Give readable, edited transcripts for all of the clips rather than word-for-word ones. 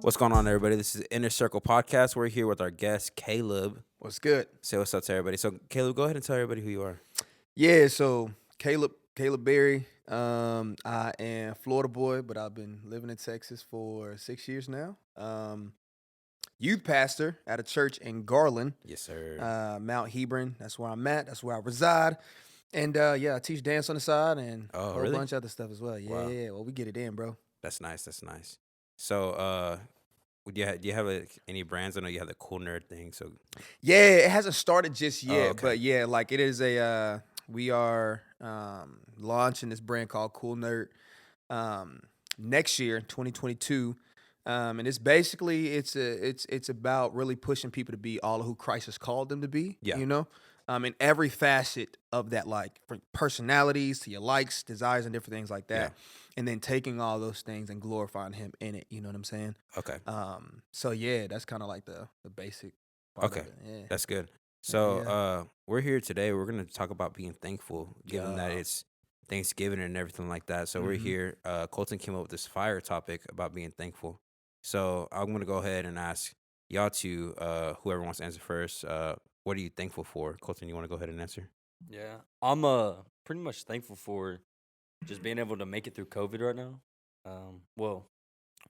What's going on, everybody? This is Inner Circle Podcast. We're here with our guest, Caleb. What's good? Say what's up to everybody. So, Caleb, go ahead and tell everybody who you are. Yeah, so Caleb Berry. I am Florida boy, but I've been living in Texas for 6 years now. Youth pastor at a church in Garland, Yes, sir. Mount Hebron. That's where I'm at. That's where I reside. And I teach dance on the side and a whole Really? bunch of other stuff as well. Yeah, Wow. yeah. Well, we get it in, bro. That's nice. That's nice. So, do you have any brands? I know you have the Cool Nerd thing. So, Yeah, it hasn't started just yet, okay. but yeah, like it is we are launching this brand called Cool Nerd next year, 2022. And it's basically it's about really pushing people to be all of who Christ has called them to be. Yeah. In every facet of that, like from personalities to your likes, desires, and different things like that. Yeah. And then taking all those things and glorifying Him in it. You know what I'm saying? Okay. So yeah, that's kind of like the basic part Okay. of it. Yeah. That's good. So, Yeah. we're here today. We're going to talk about being thankful, given that Yeah. it's Thanksgiving and everything like that. So, we're Mhm. here. Colton came up with this fire topic about being thankful. So, I'm going to go ahead and ask y'all to, whoever wants to answer first, what are you thankful for? Colton, you want to go ahead and answer? Yeah, I'm pretty much thankful for just being able to make it through COVID right now. Well,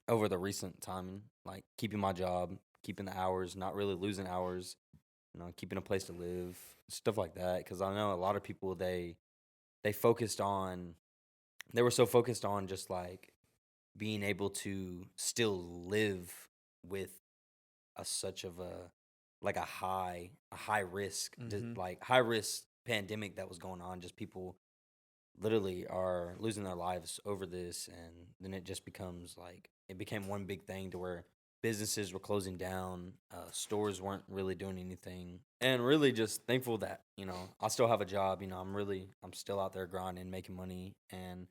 over the recent time, like keeping my job, keeping the hours, not really losing hours, keeping a place to live, stuff like that. Because I know a lot of people they focused on they were so focused on just like being able to still live with such of a like a high risk Mhm. like high risk pandemic that was going on. Just people literally are losing their lives over this, and then it just becomes like it became one big thing to where businesses were closing down, stores weren't really doing anything, and really just thankful that I still have a job. I'm still out there grinding, making money, and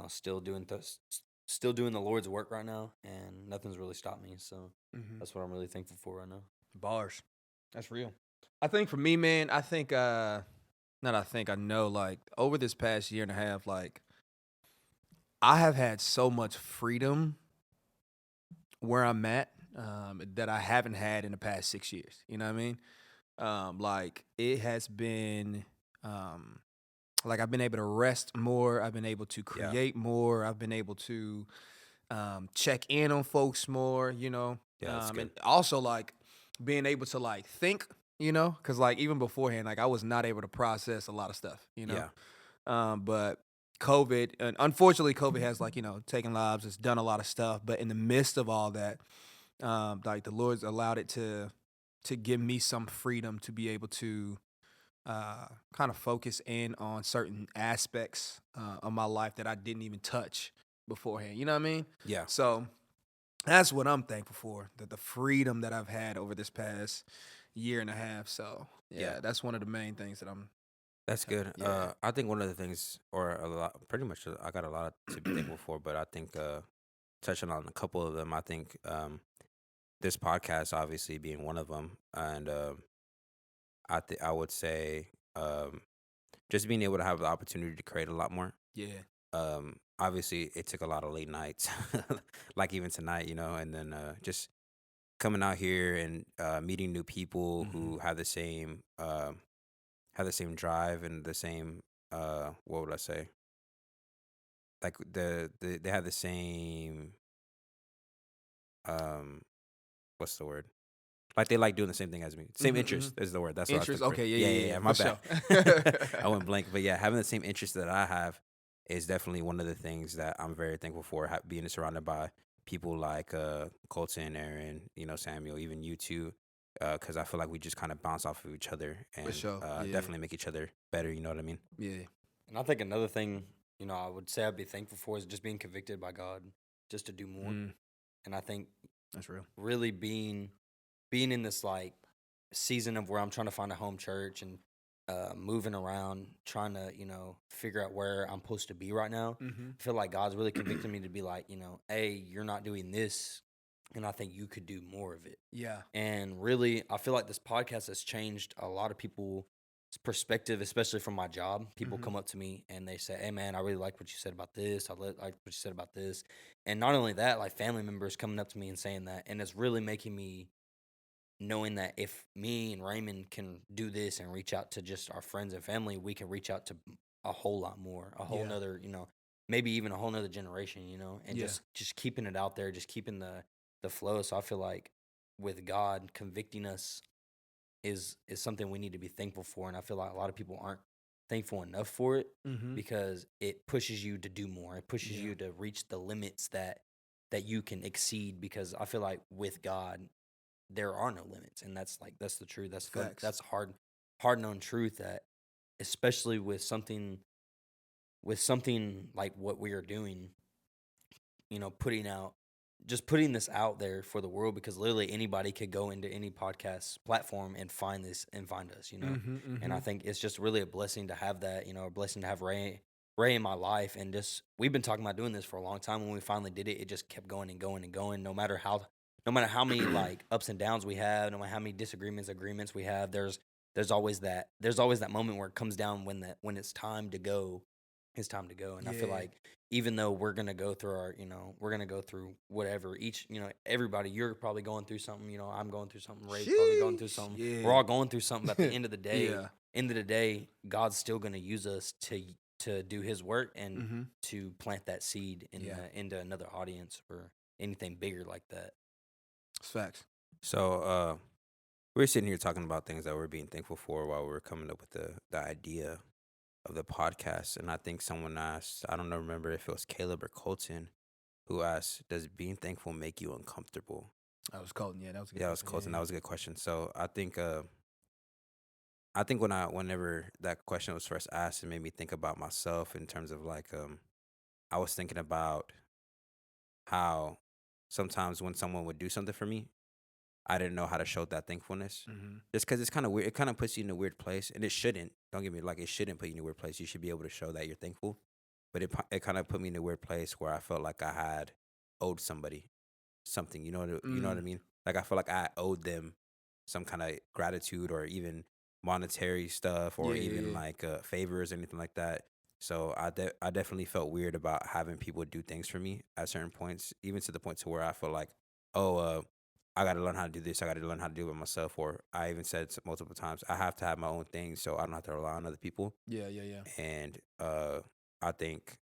still doing the Lord's work right now, and nothing's really stopped me. So Mhm. that's what I'm really thankful for right now. Bars. That's real. I think for me, man, I think not I think I know, like over this past year and a half, like I have had so much freedom where I'm at that I haven't had in the past 6 years. You know what I mean? Like it has been like I've been able to rest more, I've been able to Yeah. create more, I've been able to check in on folks more, Yeah, that's good. and also like being able to like think, because like even beforehand, like I was not able to process a lot of stuff, Yeah. But COVID, and unfortunately, COVID has like taken lives, it's done a lot of stuff, but in the midst of all that, like the Lord's allowed it to give me some freedom to be able to kind of focus in on certain aspects of my life that I didn't even touch beforehand. You know what I mean? Yeah. So that's what I'm thankful for, that the freedom that I've had over this past year and a half. So Yeah. that's one of the main things that I'm. That's good. Yeah. I think one of the things, or a lot, pretty much, I got a lot to be thankful for, but I think touching on a couple of them, I think this podcast obviously being one of them, and I would say just being able to have the opportunity to create a lot more. Yeah. Obviously, it took a lot of late nights, like even tonight, and then just coming out here and meeting new people who Mhm. have the same drive and the same what would I say? Like they have the same um what's the word? Like they like doing the same thing as me. Same Mhm. Mhm. interest is the word. That's what I was Interest. looking for. Okay. Yeah. Yeah, Yeah. yeah, Yeah. yeah. For My bad. I sure. went blank, but yeah, having the same interest that I have is definitely one of the things that I'm very thankful for. Being surrounded by people like Colton, Aaron, Samuel, even you two, because I feel like we just kind of bounce off of each other For and sure. Yeah. definitely make each other better. You know what I mean? Yeah. And I think another thing, I would say I'd be thankful for is just being convicted by God just to do more. Mm, And I think that's real. really being in this like season of where I'm trying to find a home church and moving around, trying to, figure out where I'm supposed to be right now. Mm-hmm. I feel like God's really convicting me to be like, hey, you're not doing this, and I think you could do more of it. Yeah. And really, I feel like this podcast has changed a lot of people perspective, especially from my job. People Mhm. come up to me and they say, "Hey, man, I really like what you said about this. Like what you said about this." And not only that, like family members coming up to me and saying that, and it's really making me knowing that if me and Raymond can do this and reach out to just our friends and family, we can reach out to a whole lot more, a whole Yeah. nother, maybe even a whole nother generation, and Yeah. just keeping it out there, just keeping the flow. So I feel like with God convicting us is something we need to be thankful for, and I feel like a lot of people aren't thankful enough for it Mhm. because it pushes you to do more. It pushes Yeah. you to reach the limits that you can exceed, because I feel like with God there are no limits, and that's the truth. Facts. That's hard known truth, that especially with something like what we are doing, putting this out there for the world, because literally anybody could go into any podcast platform and find this and find us. Mhm. And I Mhm. think it's just really a blessing to have that, a blessing to have Ray in my life. And just, we've been talking about doing this for a long time. When we finally did it, it just kept going and going and going. No matter how many like ups and downs we have, no matter how many agreements we have, there's always that moment where it comes down when it's time to go. It's time to go. And I feel Yeah. like, even though we're gonna go through we're gonna go through whatever, everybody, you're probably going through something, I'm going through something, Ray's probably going through Sheesh. something, we're Yeah. all going through something, but at the Yeah. end of the day, God's still gonna use us to do His work, and Mhm. to plant that seed Yeah. into another audience or anything bigger like that. It's facts. So we're sitting here talking about things that we're being thankful for while we're coming up with the idea of the podcast. And I think someone asked, I don't know, remember if it was Caleb or Colton, who asked, "Does being thankful make you uncomfortable?" That was Colton. Yeah, that was a good Yeah, it was question. Colton. Yeah. That was a good question. So I think whenever that question was first asked, it made me think about myself in terms of like I was thinking about how sometimes when someone would do something for me, I didn't know how to show that thankfulness. Mhm. Just because it's kind of weird, it kind of puts you in a weird place, and it shouldn't. Don't get me like it shouldn't put you in a weird place. You should be able to show that you're thankful, but it kind of put me in a weird place where I felt like I had owed somebody something. You know what I Mm. mean? Like I feel like I owed them some kind of gratitude or even monetary stuff or Yeah. Yeah. even Yeah. like favors or anything like that. So I definitely felt weird about having people do things for me at certain points, even to the point to where I feel like, oh, I got to learn how to do this. I got to learn how to do it myself. Or I even said multiple times, I have to have my own thing so I don't have to rely on other people. Yeah. Yeah. Yeah. And I think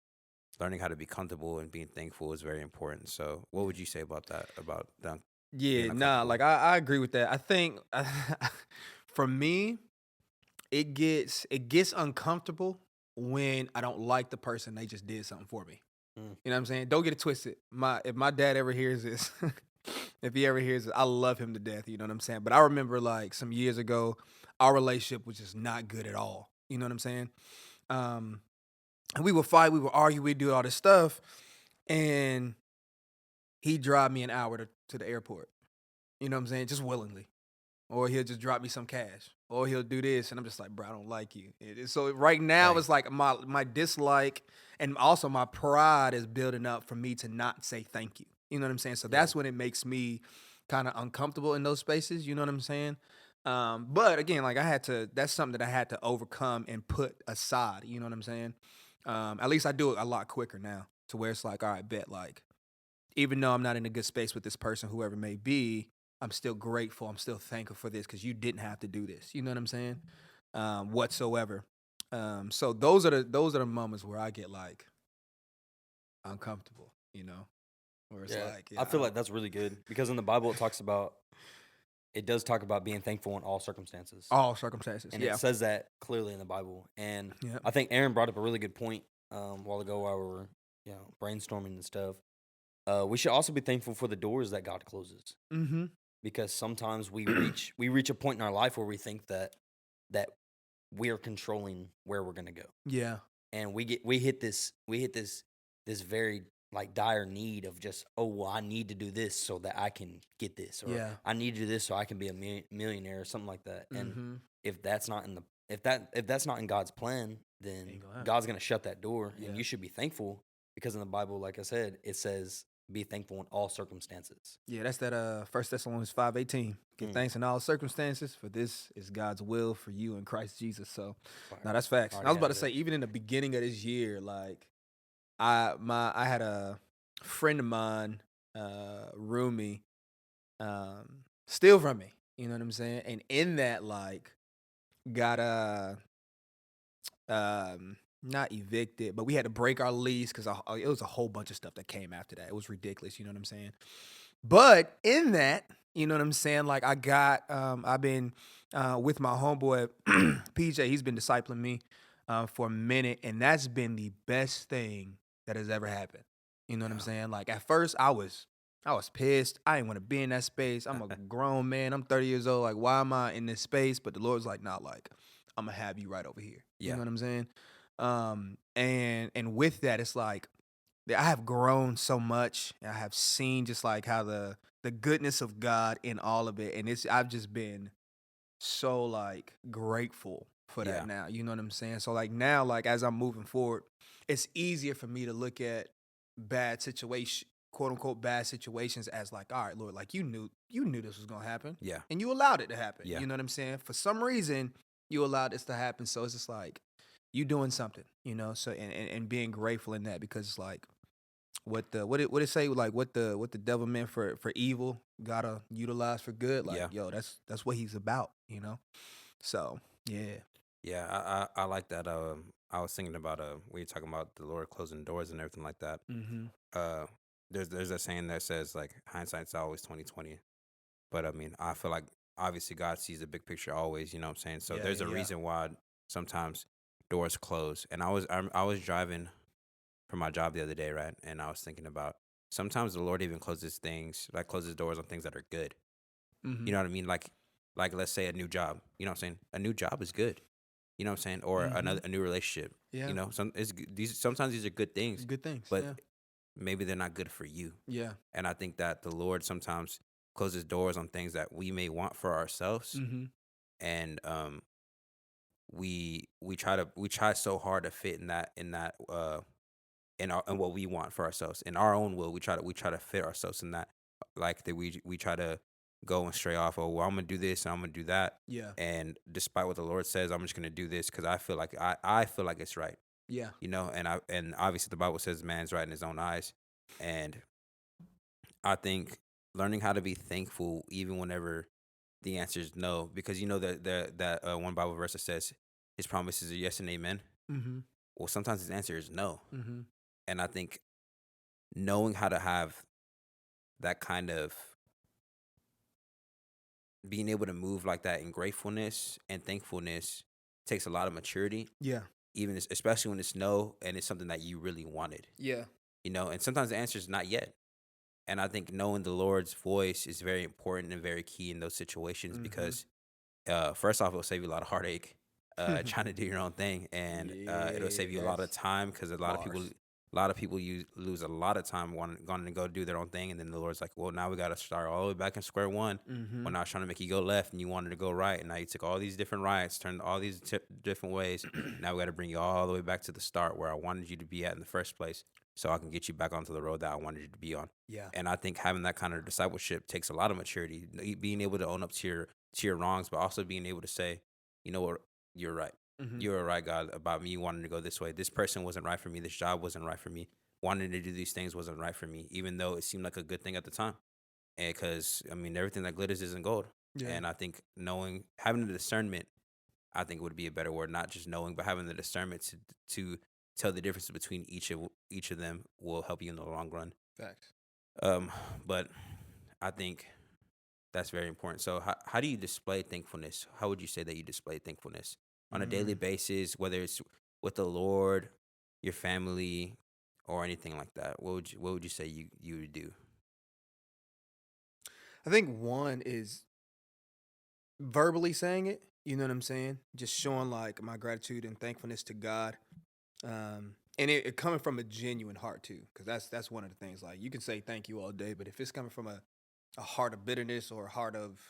learning how to be comfortable and being thankful is very important. So, what would you say about that? About being Yeah. Nah. uncomfortable? Like I agree with that. I think for me, it gets uncomfortable when I don't like the person they just did something for me. Mm. You know what I'm saying? Don't get it twisted. If my dad ever hears this, if he ever hears it, I love him to death. You know what I'm saying? But I remember like some years ago, our relationship was just not good at all. You know what I'm saying? Um, and we would fight, we would argue, we'd do all this stuff, and he'd drive me an hour to the airport. You know what I'm saying? Just willingly. Or he'll just drop me some cash. Or he'll do this, and I'm just like, bro, I don't like you. So right now, Dang. it's like my dislike and also my pride is building up for me to not say thank you. You know what I'm saying? So Yeah. that's when it makes me kind of uncomfortable in those spaces. You know what I'm saying? But again, like that's something that I had to overcome and put aside. You know what I'm saying? At least I do it a lot quicker now, to where it's like, all right, bet, like, even though I'm not in a good space with this person, whoever it may be, I'm still grateful. I'm still thankful for this because you didn't have to do this. You know what I'm saying? Whatsoever. So those are the moments where I get like uncomfortable. Where it's Yeah, like, yeah, I I feel like don't. that's really good, because in the Bible it does talk about being thankful in all circumstances. All circumstances. And Yeah. it says that clearly in the Bible. And Yeah. I think Aaron brought up a really good point a while ago while we were, brainstorming and stuff. We should also be thankful for the doors that God closes, Mm-hmm. because sometimes we reach a point in our life where we think that we are controlling where we're gonna go, Yeah. and we hit this very like dire need of just, oh well, I need to do this so that I can get this, or Yeah. I need to do this so I can be a millionaire or something like that. And Mm-hmm. if that's not in the if that's not in God's plan, then Ain't gonna happen. God's gonna shut that door. Yeah. And you should be thankful, because in the Bible, like I said, it says be thankful in all circumstances. Yeah, that's that 1 Thessalonians 5:18. Give thanks in all circumstances, for this is God's will for you in Christ Jesus. So no, that's facts. And I was about to say, even in the beginning of this year, like I had a friend of mine, roomie, steal from me. You know what I'm saying? And in that, like, got not evicted, but we had to break our lease because it was a whole bunch of stuff that came after that. It was ridiculous. You know what I'm saying? But in that, you know what I'm saying? Like I've been with my homeboy PJ. He's been discipling me for a minute, and that's been the best thing that has ever happened. You know what I'm saying? Like at first, I was pissed. I didn't want to be in that space. I'm a grown man. I'm 30 years old. Like, why am I in this space? But the Lord's like, nah, like I'm gonna have you right over here. You know what I'm saying? And with that, it's like I have grown so much. I have seen just like how the goodness of God in all of it, and I've just been so like grateful for that now. You know what I'm saying? So like now, like as I'm moving forward, it's easier for me to look at bad situation, quote unquote bad situations, as like, all right, Lord, like you knew this was gonna happen. Yeah. And you allowed it to happen. Yeah. You know what I'm saying? For some reason, you allowed this to happen. So it's just like you doing something, you know. So and being grateful in that, because it's like what it say, like what the devil meant for evil, gotta utilize for good. Like yo, that's what he's about, you know. So Yeah, I like that. I was thinking about when you're talking about the Lord closing doors and everything like that. There's a saying that says like hindsight's always 20/20, but I mean I feel like obviously God sees the big picture always. You know what I'm saying? So there's a reason why sometimes doors close. And I was driving for my job the other day, right? And I was thinking about sometimes the Lord even closes doors on things that are good. You know what I mean? Like let's say a new job. You know what I'm saying? A new job is good. You know what I'm saying? Or a new relationship. Yeah. You know, sometimes these are good things. good things. But maybe they're not good for you. Yeah. And I think that the Lord sometimes closes doors on things that we may want for ourselves. And we try so hard to fit in what we want for ourselves. In our own will, we try to fit ourselves in that. Like that we try to go and stray off. Oh, well, I'm gonna do this and I'm gonna do that. Yeah. And despite what the Lord says, I'm just gonna do this because I feel like I feel like it's right. Yeah. You know, and obviously the Bible says man's right in his own eyes. And I think learning how to be thankful even whenever the answer is no, because you know that one Bible verse that says his promises are yes and amen. Well, sometimes his answer is no. And I think knowing how to have that kind of being able to move like that in gratefulness and thankfulness takes a lot of maturity. Yeah. Especially when it's no and it's something that you really wanted. Yeah. You know, and sometimes the answer is not yet. And I think knowing the Lord's voice is very important and very key in those situations because first off, it'll save you a lot of heartache trying to do your own thing, and it'll save you a lot of time because a lot of people lose a lot of time going to go do their own thing, and then the Lord's like, well, now we got to start all the way back in square one. When I was trying to make you go left and you wanted to go right, and now you took all these different rights, turned all these different ways. Now we got to bring you all the way back to the start where I wanted you to be at in the first place, so I can get you back onto the road that I wanted you to be on. Yeah. And I think having that kind of discipleship takes a lot of maturity, being able to own up to your wrongs, but also being able to say, you know what, you're right. You're right, God, about me wanting to go this way. This person wasn't right for me. This job wasn't right for me. Wanting to do these things wasn't right for me, even though it seemed like a good thing at the time. And because, I mean, everything that glitters isn't gold. Yeah. And I think having the discernment, I think would be a better word, not just knowing, but having the discernment to tell the difference between each of them will help you in the long run. Facts. But I think that's very important. So how do you display thankfulness? How would you say that you display thankfulness on a daily basis, whether it's with the Lord, your family, or anything like that? What would you say you would do? I think one is verbally saying it. You know what I'm saying? Just showing like my gratitude and thankfulness to God, and it coming from a genuine heart too, because that's one of the things. Like you can say thank you all day, but if it's coming from a heart of bitterness or a heart of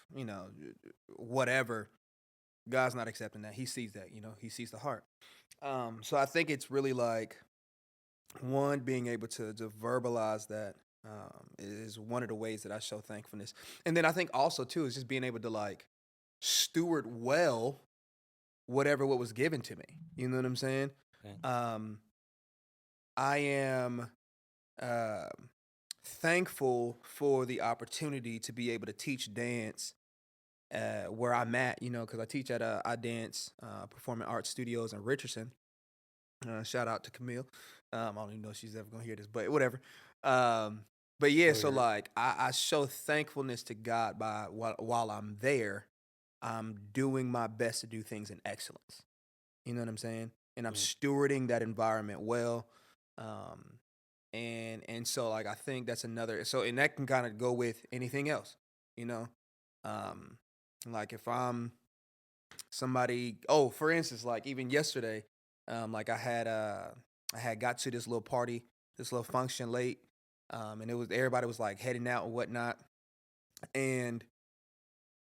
whatever, God's not accepting that. He sees that. He sees the heart. So I think it's really like one, being able to verbalize that is one of the ways that I show thankfulness. And then I think also too is just being able to like steward well what was given to me. You know what I'm saying? Okay. I am thankful for the opportunity to be able to teach dance where I'm at, because I teach at I dance performing arts studios in Richardson. Shout out to Camille. I don't even know if she's ever gonna hear this, but whatever. But yeah, so Word. like I show thankfulness to God by while I'm there, I'm doing my best to do things in excellence. You know what I'm saying? And I'm stewarding that environment well. Um, and so like I think that's another and that can kind of go with anything else, you know. Um, like if I'm somebody, for instance, like even yesterday, like I had got to this little party, this little function late, and it was everybody was like heading out and whatnot, and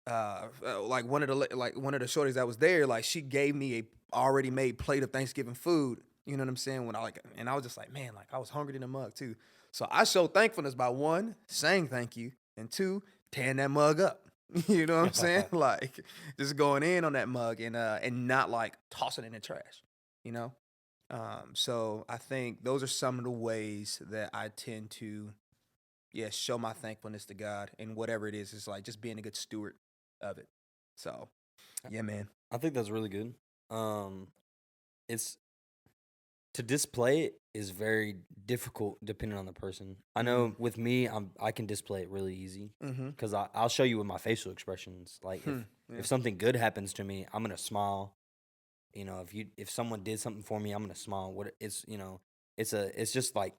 like one of the shorties that was there, like she gave me a already made plate of Thanksgiving food. You know what I'm saying? And I was just like, man, like I was hungry in the mug too. So I showed thankfulness by one, saying thank you, and two, tearing that mug up. You know what I'm saying? Like just going in on that mug and not like tossing it in the trash. You know? So I think those are some of the ways that I tend to show my thankfulness to God and whatever it is. It's like just being a good steward of it. So yeah, man. I think that's really good. It's to display it is very difficult depending on the person. I know with me, I can display it really easy Mm-hmm. because I'll show you with my facial expressions. Like if something good happens to me, I'm gonna smile. You know, if someone did something for me, I'm gonna smile. What it's it's just like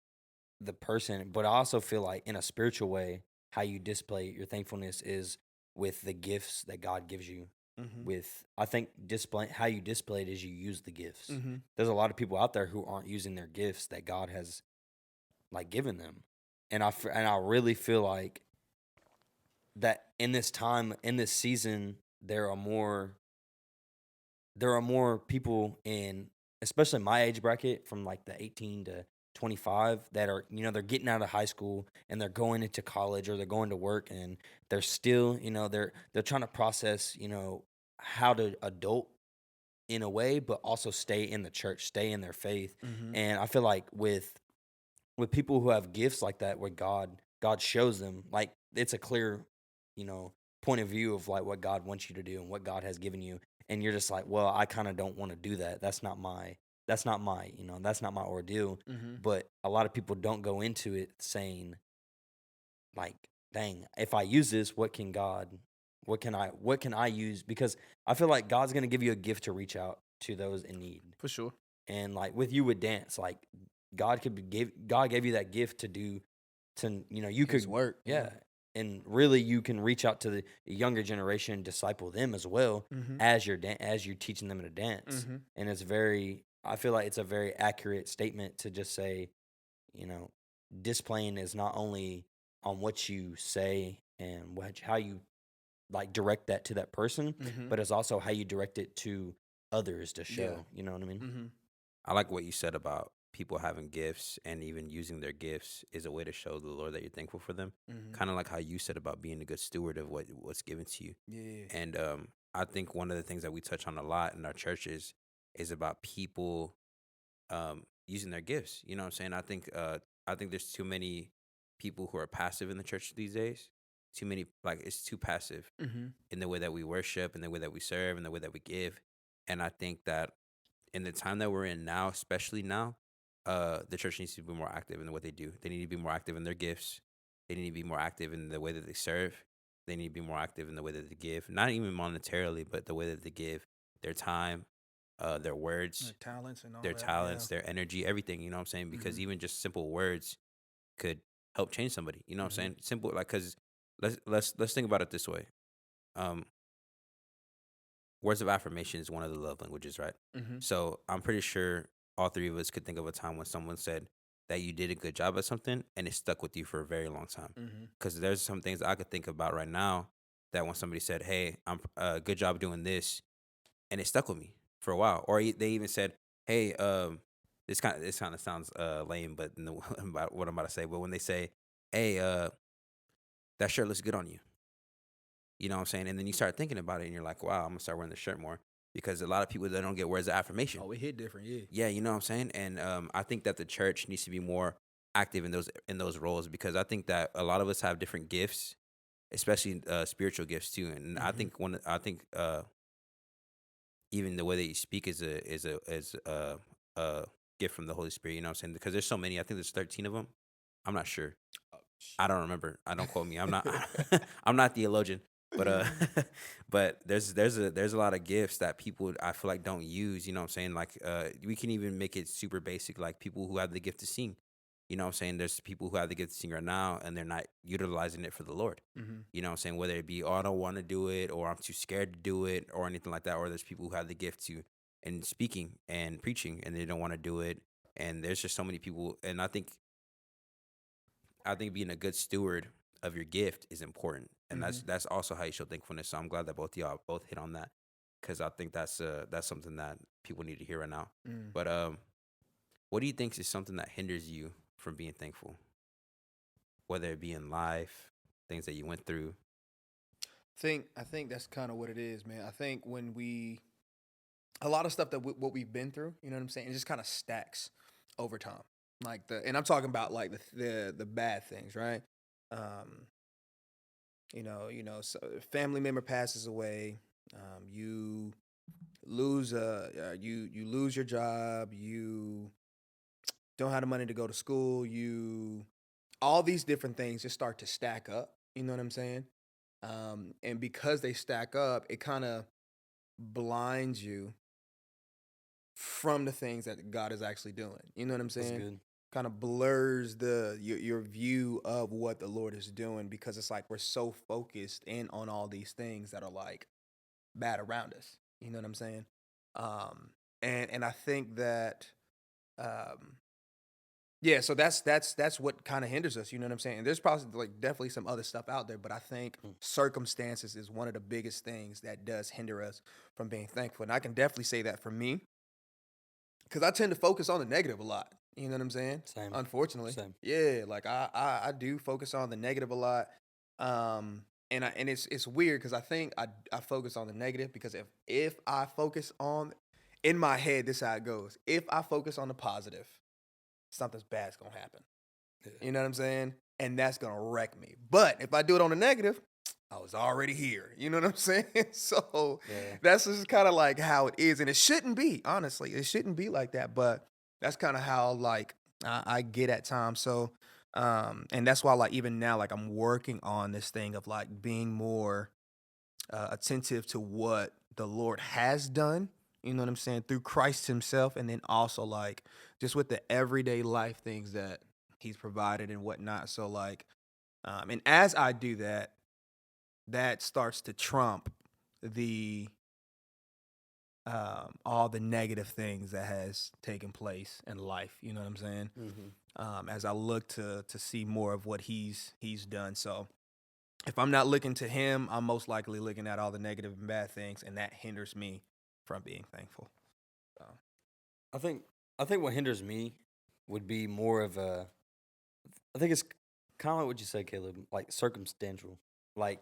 the person. But I also feel like in a spiritual way, how you display your thankfulness is with the gifts that God gives you. Mm-hmm. I think display how you display it is you use the gifts. Mm-hmm. There's a lot of people out there who aren't using their gifts that God has like given them, and I really feel like that in this time in this season there are more people in especially my age bracket from like the 18 to 25 that are they're getting out of high school and they're going into college or they're going to work and they're still they're trying to process how to adult in a way but also stay in the church, stay in their faith. Mm-hmm. And I feel like with people who have gifts like that where God shows them like it's a clear you know point of view of like what God wants you to do and what God has given you, and you're just like, well, I kind of don't want to do that. That's not my that's not my ordeal. Mm-hmm. But a lot of people don't go into it saying like, dang, if I use this, what can I use? Because I feel like God's going to give you a gift to reach out to those in need. For sure. And like with you with dance, like God gave you that gift to do you His could work. yeah. And really you can reach out to the younger generation, disciple them as well Mm-hmm. as you're teaching them to dance. Mm-hmm. And I feel like it's a very accurate statement to just say, displaying is not only on what you say and how you like direct that to that person, Mm-hmm. but it's also how you direct it to others to show. Yeah. You know what I mean? Mm-hmm. I like what you said about people having gifts and even using their gifts is a way to show the Lord that you're thankful for them. Mm-hmm. Kind of like how you said about being a good steward of what's given to you. Yeah. And I think one of the things that we touch on a lot in our churches is about people using their gifts. You know what I'm saying? I think there's too many people who are passive in the church these days. Too many, like it's too passive Mm-hmm. in the way that we worship, in the way that we serve, in the way that we give. And I think that in the time that we're in now, especially now, the church needs to be more active in what they do. They need to be more active in their gifts. They need to be more active in the way that they serve. They need to be more active in the way that they give, not even monetarily, but the way that they give their time, their words, Their talents and all their that. talents, their energy, everything. You know what I'm saying? Because even just simple words could help change somebody. You know what I'm saying? Simple, like, because let's think about it this way. Um, words of affirmation is one of the love languages, right? Mm-hmm. So I'm pretty sure all three of us could think of a time when someone said that you did a good job at something and it stuck with you for a very long time. Mm-hmm. Because there's some things I could think about right now that when somebody said, "Hey, I'm good job doing this," and it stuck with me for a while, or they even said, "Hey, this kind of sounds lame, but about what I'm about to say, but when they say, hey, that shirt looks good on you. You know what I'm saying? And then you start thinking about it, and you're like, wow, I'm gonna start wearing the shirt more, because a lot of people, they don't get words of affirmation. Oh, it hit different, yeah. Yeah, you know what I'm saying? And I think that the church needs to be more active in those roles, because I think that a lot of us have different gifts, especially spiritual gifts too. And I think even the way that you speak is a gift from the Holy Spirit. You know what I'm saying? Because there's so many. I think there's 13 of them. I'm not sure. Oh, I don't remember. I don't quote me. I'm not. I'm not theologian. But but there's a lot of gifts that people, I feel like, don't use. You know what I'm saying? Like we can even make it super basic. Like people who have the gift to sing. You know what I'm saying? There's people who have the gift to sing right now, and they're not utilizing it for the Lord. You know what I'm saying? Whether it be, oh, I don't want to do it, or I'm too scared to do it, or anything like that. Or there's people who have the gift to and speaking and preaching, and they don't want to do it. And there's just so many people. And I think being a good steward of your gift is important, and that's also how you show thankfulness. So I'm glad that both of y'all both hit on that, because I think that's something that people need to hear right now. But what do you think is something that hinders you from being thankful, whether it be in life, things that you went through? I think that's kind of what it is, man. I think when a lot of stuff that what we've been through, you know what I'm saying, it just kind of stacks over time. Like and I'm talking about like the bad things, right? So family member passes away, you lose you lose your job, you don't have the money to go to school, all these different things just start to stack up. You know what I'm saying? And because they stack up, it kind of blinds you from the things that God is actually doing. You know what I'm That's saying? good. Kind of blurs your view of what the Lord is doing, because it's like we're so focused in on all these things that are like bad around us. You know what I'm saying? And I think that yeah, so that's what kind of hinders us. You know what I'm saying? And there's probably like definitely some other stuff out there, but I think circumstances is one of the biggest things that does hinder us from being thankful. And I can definitely say that for me, because I tend to focus on the negative a lot. You know what I'm saying? Same. Unfortunately. Same. Yeah, like I do focus on the negative a lot. And it's weird, because I think I focus on the negative, because if I focus on, in my head, this is how it goes. If I focus on the positive, something's bad's gonna happen. Yeah. You know what I'm saying? And that's gonna wreck me. But if I do it on the negative, I was already here. You know what I'm saying? So Yeah. that's just kind of like how it is. And it shouldn't be, honestly. It shouldn't be like that. But that's kind of how like I get at times. So and that's why, like, even now, like, I'm working on this thing of like being more attentive to what the Lord has done. You know what I'm saying? Through Christ himself. And then also like just with the everyday life things that he's provided and whatnot. So like, and as I do that, that starts to trump the all the negative things that has taken place in life. You know what I'm saying? As I look to see more of what he's done. So if I'm not looking to him, I'm most likely looking at all the negative and bad things, and that hinders me from being thankful. So. I think what hinders me would be more of a. I think it's kind of like what you said, Caleb, like circumstantial. Like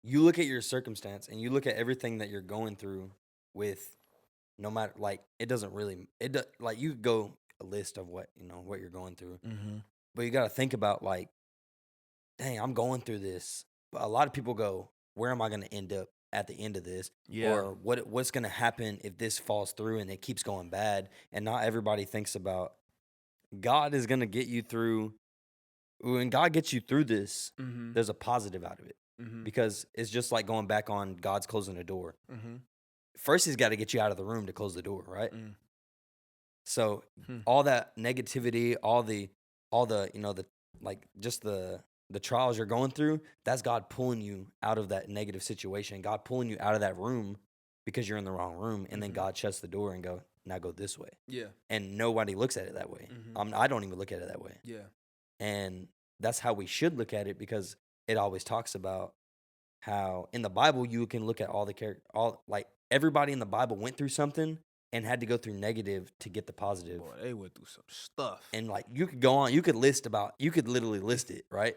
you look at your circumstance and you look at everything that you're going through with, no matter, like, it doesn't really like you could go a list of what what you're going through, but you got to think about like, dang, I'm going through this. But a lot of people go, where am I going to end up at the end of this? Yeah. Or what's going to happen if this falls through and it keeps going bad? And not everybody thinks about God is going to get you through. When God gets you through this, there's a positive out of it. Because it's just like going back on God's closing the door. First, he's got to get you out of the room to close the door, right? So all that negativity, all the like just the trials you're going through, that's God pulling you out of that negative situation. God pulling you out of that room because you're in the wrong room, and then God shuts the door and go, now go this way. Yeah. And nobody looks at it that way. I don't even look at it that way. Yeah. And that's how we should look at it, because it always talks about how in the Bible you can look at all the character, all like everybody in the Bible went through something, and had to go through negative to get the positive. Boy, they went through some stuff. And like you could go on, you could literally list it, right?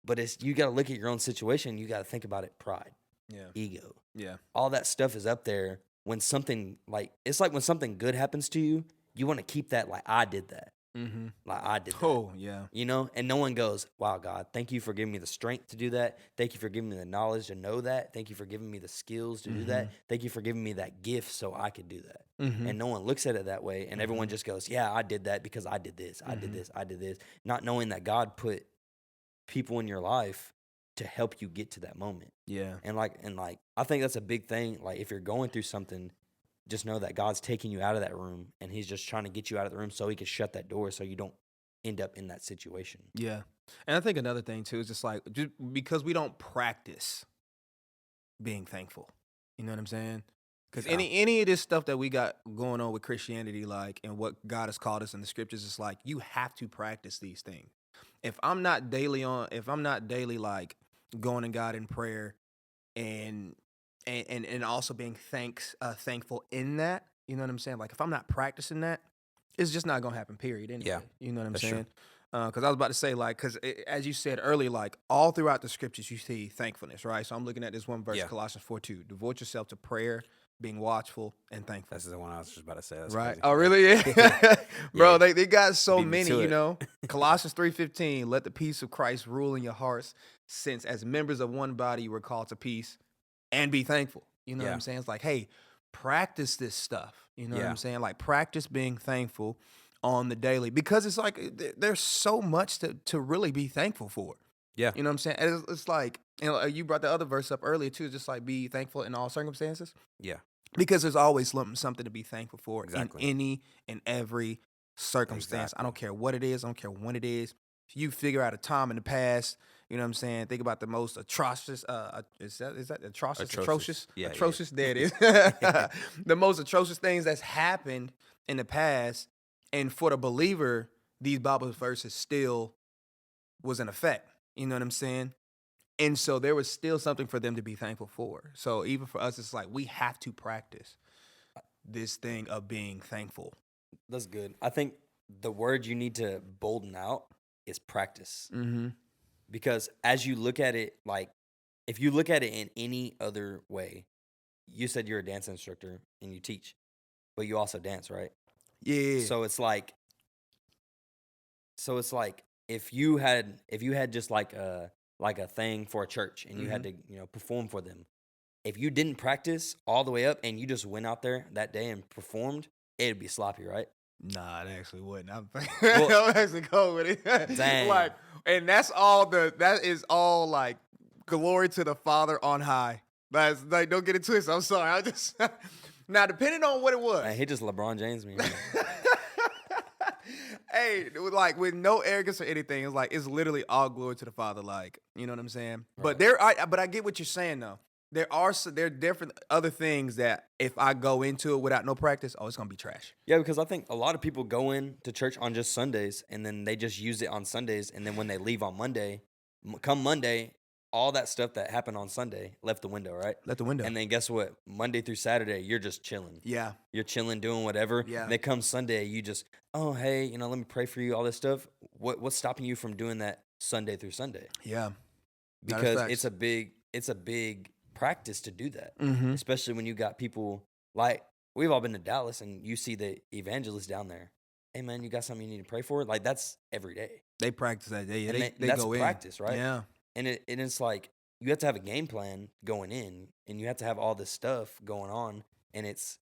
But you got to look at your own situation. You got to think about it. Pride, ego, all that stuff is up there. When something it's like when something good happens to you, you want to keep that like I did that. Like I did that. Oh, yeah. You know, and no one goes, wow, God, thank you for giving me the strength to do that. Thank you for giving me the knowledge to know that. Thank you for giving me the skills to do that. Thank you for giving me that gift so I could do that. And no one looks at it that way. And everyone just goes, yeah, I did that because I did this. I did this. I did this. Not knowing that God put people in your life to help you get to that moment. Yeah. And I think that's a big thing. Like if you're going through something, just know that God's taking you out of that room and he's just trying to get you out of the room so he can shut that door so you don't end up in that situation. Yeah. And I think another thing too is just because we don't practice being thankful. You know what I'm saying? Because any of this stuff that we got going on with Christianity, and what God has called us in the scriptures, is like you have to practice these things. If I'm not daily like going to God in prayer and also being thankful in that, you know what I'm saying? Like if I'm not practicing that, it's just not gonna happen. Period. Anyway. Yeah, You know what I'm that's saying? Because I was about to say as you said earlier, like all throughout the scriptures you see thankfulness, right? So I'm looking at this one verse, Colossians 4:2. Devote yourself to prayer, being watchful and thankful. That's the one I was just about to say. That's right? crazy. Oh, really? Yeah. Bro, they got so Beat me many, to you it. know. Colossians 3:15. Let the peace of Christ rule in your hearts, since as members of one body you were called to peace, and be thankful. You know what I'm saying? It's like, hey, practice this stuff. You know what I'm saying? Like practice being thankful on the daily, because it's like there's so much to really be thankful for. Yeah. You know what I'm saying? And it's like, you brought the other verse up earlier too, just like be thankful in all circumstances. Yeah. Because there's always something to be thankful for in Exactly. any and every circumstance. I don't care what it is. I don't care when it is. If you figure out a time in the past, you know what I'm saying? Think about the most atrocious, is that atrocious? Atrocious? Yeah, atrocious, there it is. The most atrocious things that's happened in the past. And for the believer, these Bible verses still was in effect. You know what I'm saying? And so there was still something for them to be thankful for. So even for us, it's like we have to practice this thing of being thankful. That's good. I think the word you need to bolden out is practice. Because as you look at it, like if you look at it in any other way, you said you're a dance instructor and you teach, but you also dance, right? Yeah. So it's like if you had just like a thing for a church and you had to, perform for them. If you didn't practice all the way up and you just went out there that day and performed, it'd be sloppy, right? Nah, it actually wouldn't. I'm actually going with it. Dang. And that is all like glory to the Father on high. That's like, don't get it twisted. I'm sorry. I just now depending on what it was. Man, he just LeBron James me. Hey, like with no arrogance or anything, it's like it's literally all glory to the Father. Like, you know what I'm saying? Right. But I get what you're saying though. There are different other things that if I go into it without no practice, it's gonna be trash. Yeah, because I think a lot of people go in to church on just Sundays and then they just use it on Sundays, and then when they leave on Monday, come Monday, all that stuff that happened on Sunday left the window, right? Left the window. And then guess what? Monday through Saturday, you're just chilling. Yeah. You're chilling, doing whatever. Yeah. And then come Sunday, you just, oh, hey, let me pray for you, all this stuff. What's stopping you from doing that Sunday through Sunday? Yeah. Because it's a big practice to do that. Especially when you got people like, we've all been to Dallas and you see the evangelists down there. Hey, man, you got something you need to pray for? Like, that's every day. They practice that day. And They that's go practice, in. right? Yeah. And it's like you have to have a game plan going in, and you have to have all this stuff going on, and it's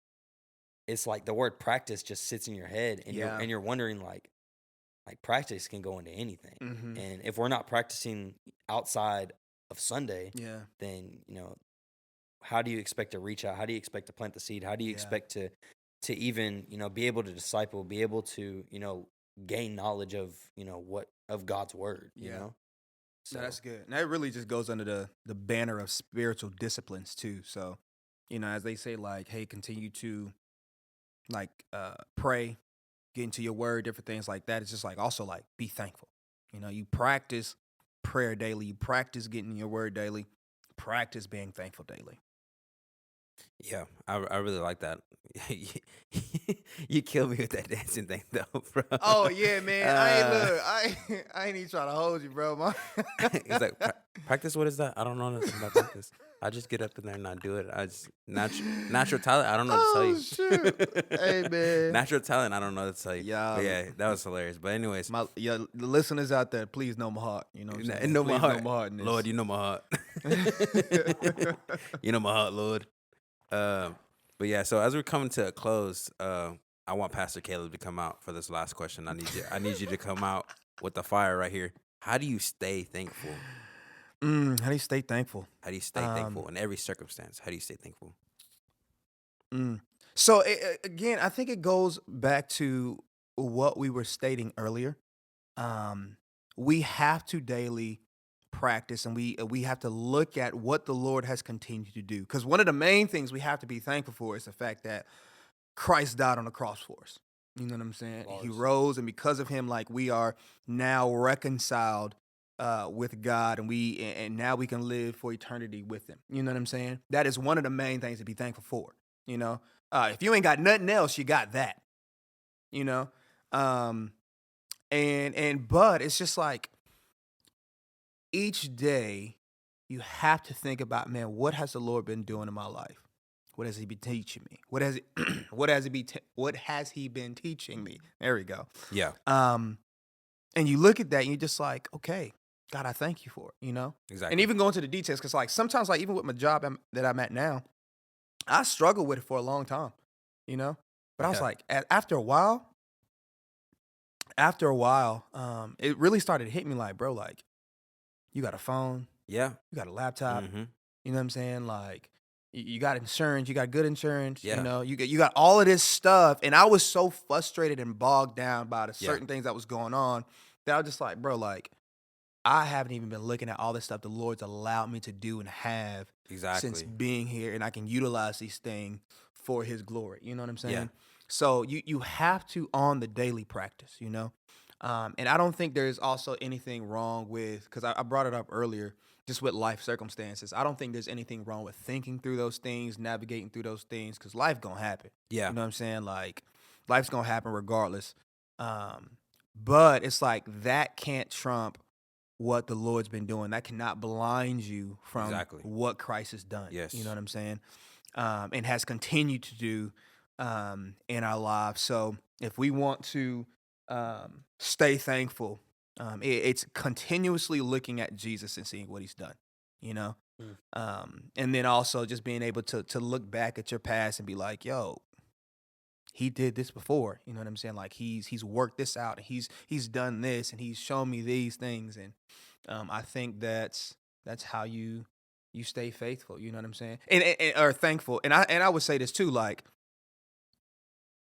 like the word practice just sits in your head, and you're wondering like practice can go into anything, and if we're not practicing outside of Sunday, then how do you expect to reach out? How do you expect to plant the seed? How do you expect to even be able to disciple, be able to gain knowledge of of God's word? You know. So that's good. And that really just goes under the banner of spiritual disciplines too. So, as they say, like, hey, continue to like pray, get into your word, different things like that. It's just like also like be thankful. You practice prayer daily, you practice getting your word daily, practice being thankful daily. Yeah, I really like that. You killed me with that dancing thing though, bro. Oh yeah, man. Uh, I ain't even trying to hold you, bro. it's like practice. What is that? I don't know nothing about practice. I just get up in there and I do it. I just natural talent. I don't know what to tell Oh you. shoot. Hey man. Natural talent. I don't know what to tell you. But Yeah, yeah, that was hilarious. But anyways, the listeners out there, please know my heart. You know what I'm saying? know my Please know heart, my heart in Lord. this. You know my heart. You know my heart, Lord. But yeah, so as we're coming to a close, I want Pastor Caleb to come out for this last question. I need you to come out with the fire right here. How do you stay thankful? How do you stay thankful? How do you stay thankful in every circumstance? How do you stay thankful? So again, I think it goes back to what we were stating earlier. Um, we have to daily practice, and we have to look at what the Lord has continued to do. Because one of the main things we have to be thankful for is the fact that Christ died on the cross for us. You know what I'm saying? He Bars. rose, and because of him, like we are now reconciled with God, and now we can live for eternity with him. You know what I'm saying? That is one of the main things to be thankful for. You know, if you ain't got nothing else, you got that. You know, um, but it's just like each day you have to think about, man, what has the Lord been doing in my life? What has he been teaching me? What has he been teaching me? There we go. Yeah, And you look at that and you're just like, okay, God, I thank you for it, you know? exactly. And even going to the details, because like sometimes, like even with my job that I'm at now, I struggled with it for a long time, you know? But I was Yeah. like, after a while, it really started to hit me like, bro, like you got a phone, Yeah. you got a laptop, Mm-hmm. you know what I'm saying? Like you got insurance, you got good insurance, Yeah. you know, you got all of this stuff. And I was so frustrated and bogged down by the Yeah. certain things that was going on that I was just like, bro, like I haven't even been looking at all this stuff the Lord's allowed me to do and have since Exactly. being here, and I can utilize these things for his glory. You know what I'm saying? Yeah. So you have to on the daily practice, you know? And I don't think there's also anything wrong with, because I brought it up earlier, just with life circumstances. I don't think there's anything wrong with thinking through those things, navigating through those things, because life gonna happen. Yeah. You know what I'm saying? Like life's gonna happen regardless. But it's like that can't trump what the Lord's been doing. That cannot blind you from Exactly. what Christ has done. Yes. You know what I'm saying? And has continued to do in our lives. So if we want to stay thankful, it's continuously looking at Jesus and seeing what he's done, you know? And then also just being able to look back at your past and be like, yo, he did this before. You know what I'm saying? Like he's worked this out. He's done this, and he's shown me these things. And I think that's how you stay faithful. You know what I'm saying? And or thankful. And I would say this too. Like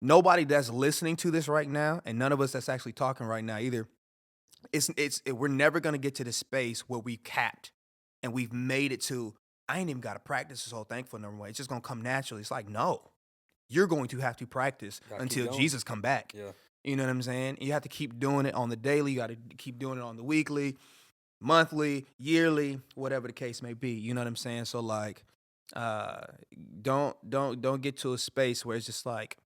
nobody that's listening to this right now, and none of us that's actually talking right now either. We're never gonna get to the space where we capped and we've made it to. I ain't even got to practice this whole thankful number one. It's just gonna come naturally. It's like no. You're going to have to practice Gotta keep until going. Jesus come back. Yeah. You know what I'm saying? You have to keep doing it on the daily. You got to keep doing it on the weekly, monthly, yearly, whatever the case may be. You know what I'm saying? So like, don't get to a space where it's just like,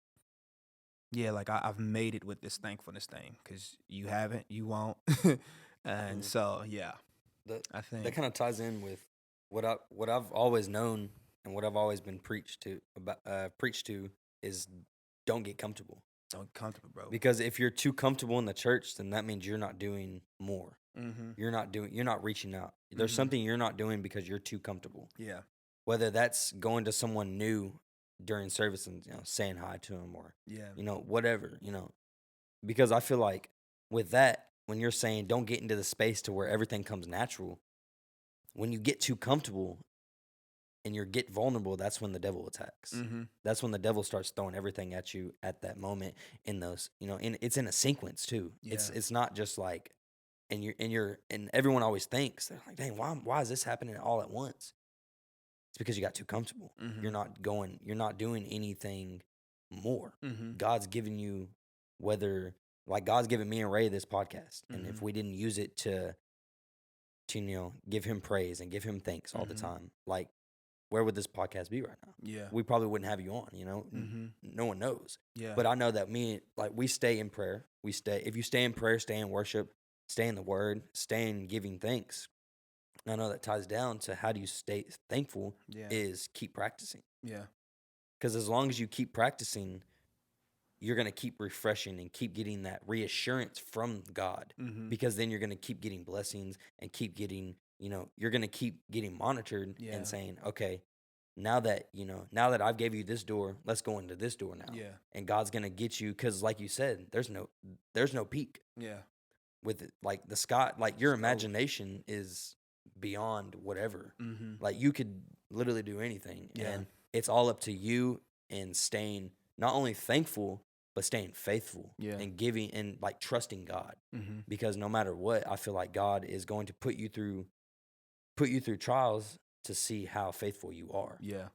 yeah, like I've made it with this thankfulness thing, because you haven't, you won't, and Mhm. so yeah, That I think that kind of ties in with what I've always known and what I've always been preached to is don't get comfortable. don't get comfortable, bro. Because if you're too comfortable in the church, then that means you're not doing more. Mm-hmm. You're not reaching out. There's Mhm. something you're not doing because you're too comfortable. Yeah. Whether that's going to someone new during service and saying hi to them, or Yeah. whatever, because I feel like with that, when you're saying don't get into the space to where everything comes natural, when you get too comfortable and you get vulnerable, that's when the devil attacks. Mm-hmm. That's when the devil starts throwing everything at you at that moment. In those, and it's in a sequence too. Yeah. It's not just like, and everyone always thinks they're like, dang, why is this happening all at once? It's because you got too comfortable. Mhm. You're not doing anything more. Mm-hmm. God's given you, like God's given me and Ray this podcast, and if Mhm. we didn't use it to give him praise and give him thanks all the Mhm. time, like where would this podcast be right now? Yeah. We probably wouldn't have you on, Mm-hmm. No one knows. Yeah. But I know that we stay in prayer. If you stay in prayer, stay in worship, stay in the word, stay in giving thanks. And I know that ties down to how do you stay thankful is keep practicing. Yeah. Because as long as you keep practicing, you're going to keep refreshing and keep getting that reassurance from God. Mm-hmm. Because then you're going to keep getting blessings and keep getting, you're going to keep getting monitored and saying, okay, now that I've gave you this door, let's go into this door now. Yeah. And God's going to get you, because like you said, there's no peak. Yeah. With it, like the sky, like your imagination is beyond whatever. Mm-hmm. Like you could literally do anything. Yeah. And it's all up to you and staying not only thankful, but staying faithful and giving and like trusting God. Mm-hmm. Because no matter what, I feel like God is going to put you through trials to see how faithful you are. Yeah.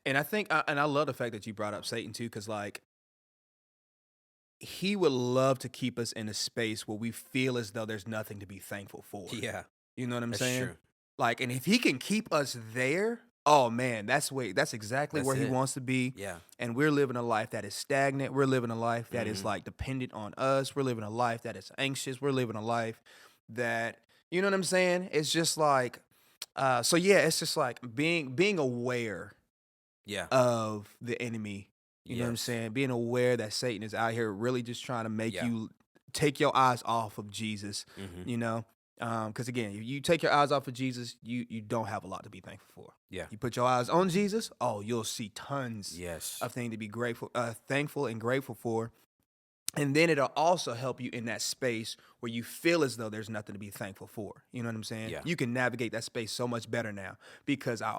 And I think, and I love the fact that you brought up Satan too, because like he would love to keep us in a space where we feel as though there's nothing to be thankful for. Yeah. You know what I'm That's saying? true. Like, and if he can keep us there, oh man, that's exactly where he wants to be. Yeah. And we're living a life that is stagnant. We're living a life that is like dependent on us. We're living a life that is anxious. We're living a life that, you know what I'm saying? It's just like, so yeah, it's just like being aware of the enemy. You know what I'm saying? Being aware that Satan is out here really just trying to make you take your eyes off of Jesus, you know? Because again, if you take your eyes off of Jesus, you don't have a lot to be thankful for. Yeah. You put your eyes on Jesus, you'll see tons of things to be thankful and grateful for. And then it'll also help you in that space where you feel as though there's nothing to be thankful for. You know what I'm saying? Yeah. You can navigate that space so much better now because I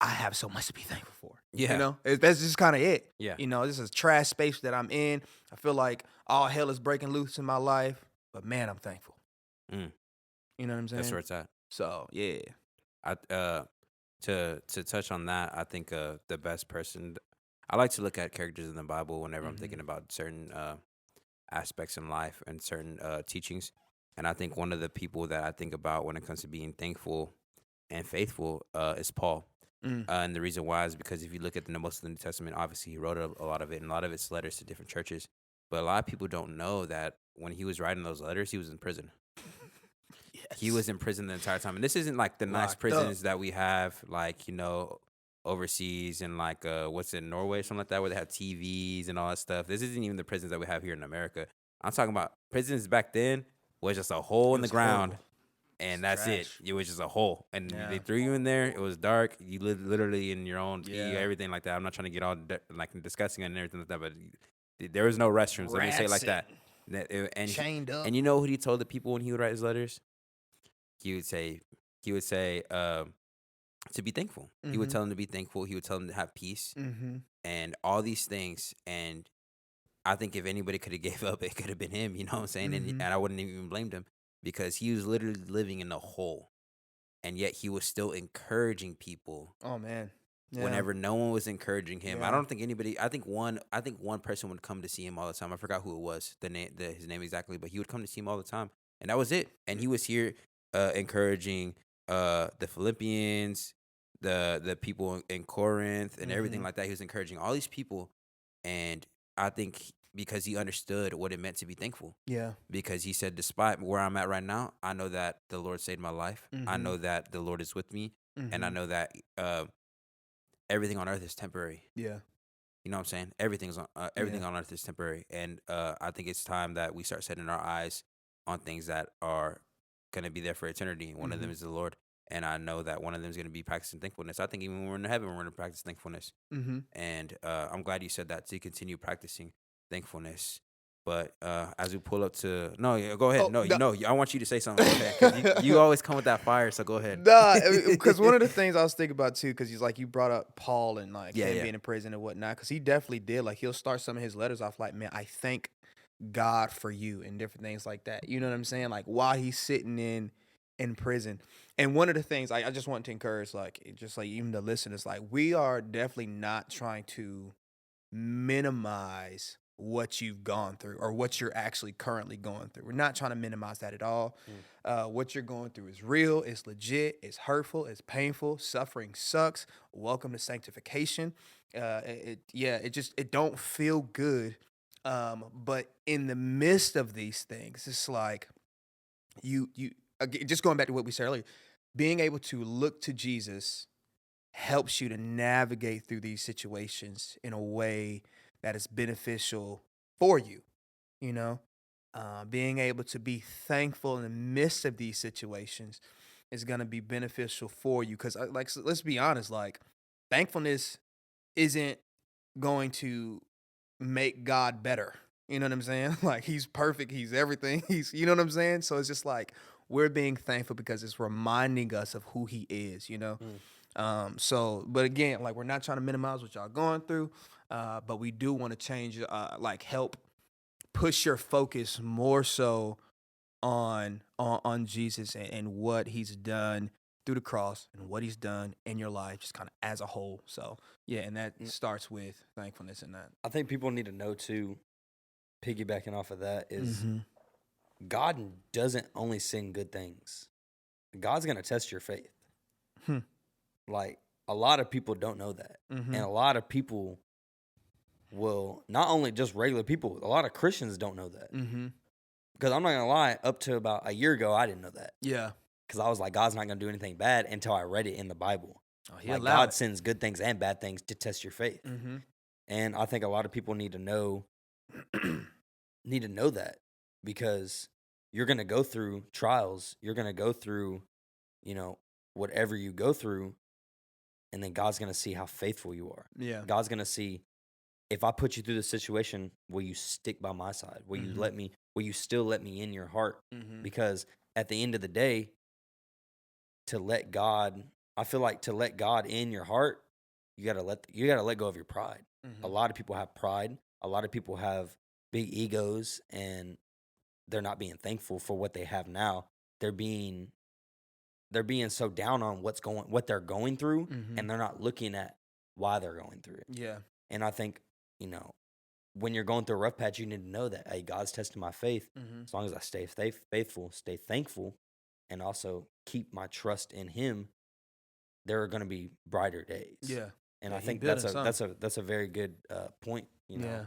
have so much to be thankful for. Yeah. You know, that's just kind of it. Yeah. You know, this is a trash space that I'm in. I feel like all hell is breaking loose in my life, but man, I'm thankful. You know what I'm saying? That's where it's at. So, yeah. To touch on that, I think the best person, I like to look at characters in the Bible whenever I'm thinking about certain aspects in life and certain teachings. And I think one of the people that I think about when it comes to being thankful and faithful is Paul. And the reason why is because if you look at most of the New Testament, obviously he wrote a lot of it, and a lot of it's letters to different churches. But a lot of people don't know that when he was writing those letters, he was in prison. He was in prison the entire time. And this isn't like the nice prisons that we have, like, overseas and like, what's in Norway, something like that, where they have TVs and all that stuff. This isn't even the prisons that we have here in America. I'm talking about prisons back then was just a hole in the ground. Horrible. And that's it. It was just a hole. And they threw you in there. It was dark. You lived literally in your own pee, everything like that. I'm not trying to get all disgusting and everything like that, but there was no restrooms. Let me say it like that. And chained up. And you know what he told the people when he would write his letters? He would say to be thankful. He would tell them to be thankful. He would tell them to have peace and all these things. And I think if anybody could have gave up, it could have been him. You know what I'm saying? And I wouldn't even blamed him. Because he was literally living in a hole, and yet he was still encouraging people. Oh man! Whenever no one was encouraging him, I don't think anybody. I think one person would come to see him all the time. I forgot who it was, his name exactly, but he would come to see him all the time, and that was it. And he was here encouraging the Philippians, the people in Corinth, and everything like that. He was encouraging all these people, and I think because he understood what it meant to be thankful. Yeah. Because he said, despite where I'm at right now, I know that the Lord saved my life. I know that the Lord is with me. And I know that everything on earth is temporary. Yeah. You know what I'm saying? Everything on earth is temporary. And I think it's time that we start setting our eyes on things that are going to be there for eternity. One of them is the Lord. And I know that one of them is going to be practicing thankfulness. I think even when we're in heaven, we're going to practice thankfulness. And I'm glad you said that, to continue practicing thankfulness. But as we pull up to go ahead. I want you to say something. Because you always come with that fire, so go ahead. Nah, because one of the things I was thinking about too, because you brought up Paul and him being in prison and whatnot, because he definitely did. Like, he'll start some of his letters off like, man, I thank God for you, and different things like that. You know what I'm saying? Like, while he's sitting in prison. And one of the things I just want to encourage, like, just like even the listeners, like, we are definitely not trying to minimize what you've gone through or what you're actually currently going through. We're not trying to minimize that at all. What you're going through is real, it's legit, it's hurtful, it's painful. Suffering sucks. Welcome to sanctification. It don't feel good. But in the midst of these things, it's like you again, just going back to what we said earlier, being able to look to Jesus helps you to navigate through these situations in a way that is beneficial for you, you know? Being able to be thankful in the midst of these situations is going to be beneficial for you. Because, let's be honest, like, thankfulness isn't going to make God better. You know what I'm saying? Like, he's perfect. He's everything. You know what I'm saying? So it's just like we're being thankful because it's reminding us of who he is, you know? But again, like, we're not trying to minimize what y'all going through, but we do want to change, help push your focus more so on Jesus and what he's done through the cross and what he's done in your life, just kind of as a whole. So yeah, and that starts with thankfulness and that. I think people need to know too, piggybacking off of that, is Mm-hmm. God doesn't only send good things. God's gonna test your faith. Like, a lot of people don't know that. Mm-hmm. And a lot of people will, not only just regular people, a lot of Christians don't know that. Mm-hmm. Because I'm not going to lie, up to about a year ago, I didn't know that. Yeah. Because I was like, God's not going to do anything bad until I read it in the Bible. Oh, he like, allowed God it. sends good things and bad things to test your faith. Mm-hmm. And I think a lot of people need to know that, because you're going to go through trials. You're going to go through, whatever you go through. And then God's going to see how faithful you are. Yeah. God's going to see, if I put you through the situation, will you stick by my side? Will you still let me in your heart? Mm-hmm. Because at the end of the day, I feel like to let God in your heart, you gotta let go of your pride. Mm-hmm. A lot of people have pride. A lot of people have big egos, and they're not being thankful for what they have now. They're being so down on what they're going through, Mm-hmm. and they're not looking at why they're going through it. Yeah. And I think, when you're going through a rough patch, you need to know that, hey, God's testing my faith. Mm-hmm. As long as I stay faithful, stay thankful, and also keep my trust in Him, there are going to be brighter days. Yeah. And Yeah, I he think built that's a very good point. Yeah.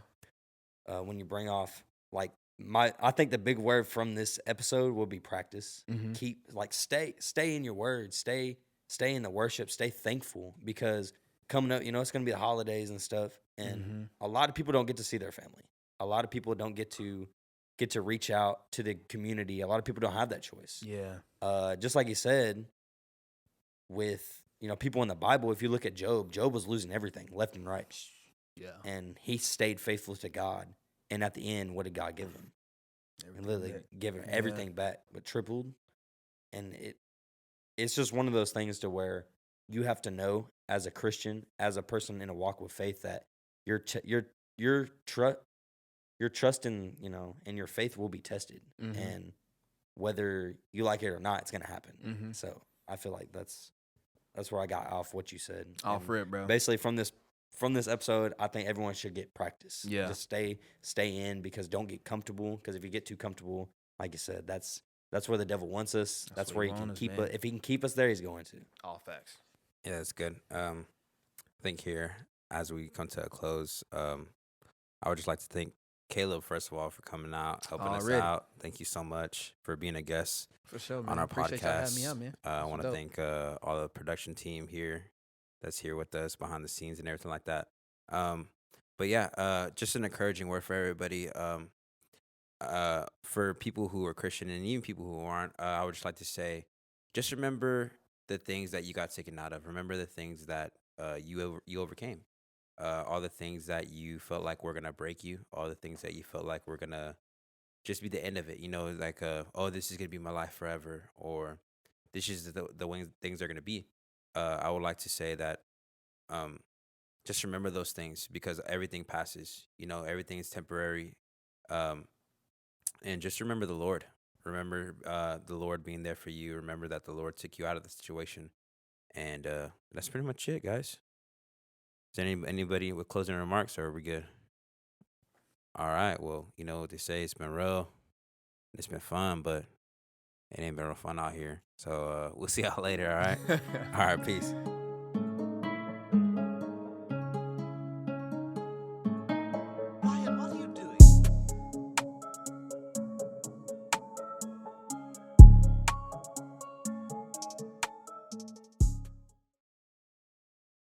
When you bring off, like, I think the big word from this episode will be practice. Mm-hmm. Stay in your word, stay in the worship, stay thankful, because coming up, it's going to be the holidays and stuff, and a lot of people don't get to see their family. A lot of people don't get to reach out to the community. A lot of people don't have that choice. Yeah. Just like you said, with people in the Bible, if you look at Job was losing everything left and right. Yeah. And he stayed faithful to God. And at the end, what did God give him? And literally give him everything back, but tripled. And it's just one of those things to where you have to know, as a Christian, as a person in a walk with faith, that your trust in and your faith will be tested. Mm-hmm. And whether you like it or not, it's gonna happen. Mm-hmm. So I feel like that's where I got off what you said. Off rip, bro. Basically, from this episode, I think everyone should get practice. Yeah. Just stay in, because don't get comfortable. Because if you get too comfortable, like you said, that's where the devil wants us. That's where he can keep us. If he can keep us there, he's going to. All facts. Yeah, that's good. I think here, as we come to a close, I would just like to thank Caleb, first of all, for coming out, helping us out. Thank you so much for being a guest For sure, man. on our Appreciate podcast. y'all having me on, man. I That's want to dope. thank all the production team here that's here with us behind the scenes and everything like that. But yeah, just an encouraging word for everybody. For people who are Christian and even people who aren't, I would just like to say, just remember the things that you got taken out of. Remember the things that you overcame. All the things that you felt like were gonna break you. All the things that you felt like were gonna just be the end of it. Like oh, this is gonna be my life forever, or this is the way things are gonna be. I would like to say that just remember those things, because everything passes. Everything is temporary. And just remember the Lord. Remember the Lord being there for you. Remember that the Lord took you out of the situation. And that's pretty much it, guys. Is there anybody with closing remarks, or are we good? All right. Well, you know what they say. It's been real. It's been fun, but it ain't been real fun out here. So we'll see y'all later. All right. All right. Peace.